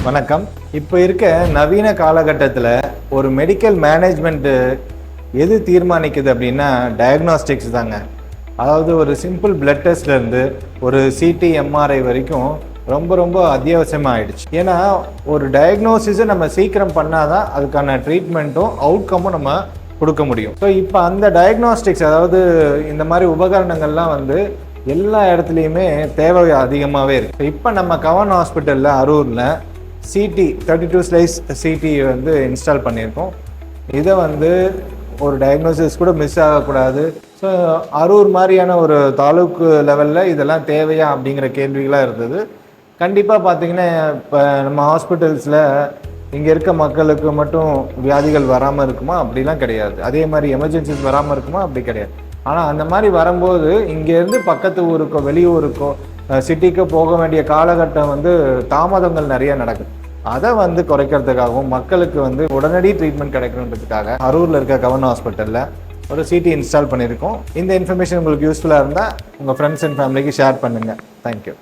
வணக்கம். இப்போ இருக்க நவீன காலகட்டத்தில் ஒரு மெடிக்கல் மேனேஜ்மெண்ட்டு எது தீர்மானிக்குது அப்படின்னா டயக்னாஸ்டிக்ஸ் தாங்க. அதாவது ஒரு சிம்பிள் பிளட் டெஸ்ட்லேருந்து ஒரு சிடி எம்ஆர்ஐ வரைக்கும் ரொம்ப ரொம்ப அத்தியாவசியமாக ஆயிடுச்சு. ஏன்னா ஒரு டயக்னோசிஸை நம்ம சீக்கிரம் பண்ணாதான் அதுக்கான ட்ரீட்மெண்ட்டும் அவுட்கமும் நம்ம கொடுக்க முடியும். ஸோ இப்போ அந்த டயக்னாஸ்டிக்ஸ், அதாவது இந்த மாதிரி உபகரணங்கள்லாம் எல்லா இடத்துலையுமே தேவை அதிகமாகவே இருக்குது. இப்போ நம்ம கவர்ன் ஹாஸ்பிட்டலில் அரூரில் சிடி 32 ஸ்லைஸ் சிடி இன்ஸ்டால் பண்ணியிருக்கோம். இதை ஒரு டயக்னோசிஸ் கூட மிஸ் ஆகக்கூடாது. ஸோ அரூர் மாதிரியான ஒரு தாலுக்கு லெவலில் இதெல்லாம் தேவையா அப்படிங்கிற கேள்விகளாக இருந்தது. கண்டிப்பாக பார்த்தீங்கன்னா இப்போ நம்ம ஹாஸ்பிட்டல்ஸில் இங்கே இருக்க மக்களுக்கு மட்டும் வியாதிகள் வராமல் இருக்குமா? அப்படிலாம் கிடையாது. அதே மாதிரி எமர்ஜென்சிஸ் வராமல் இருக்குமா? அப்படி கிடையாது. ஆனால் அந்த மாதிரி வரும்போது இங்கேருந்து பக்கத்து ஊருக்கோ வெளியூருக்கோ சிட்டிக்கு போக வேண்டிய காலகட்டம் தாமதங்கள் நிறைய நடக்குது. அதை குறைக்கிறதுக்காகவும் மக்களுக்கு உடனடி ட்ரீட்மெண்ட் கிடைக்கணுன்றதுக்காக அரூரில் இருக்க கவர்ன் ஹாஸ்பிட்டலில் ஒரு சிடி இன்ஸ்டால் பண்ணியிருக்கோம். இந்த இன்ஃபர்மேஷன் உங்களுக்கு யூஸ்ஃபுல்லாக இருந்தால் உங்கள் ஃப்ரெண்ட்ஸ் அண்ட் ஃபேமிலிக்கு ஷேர் பண்ணுங்கள். தேங்க்யூ.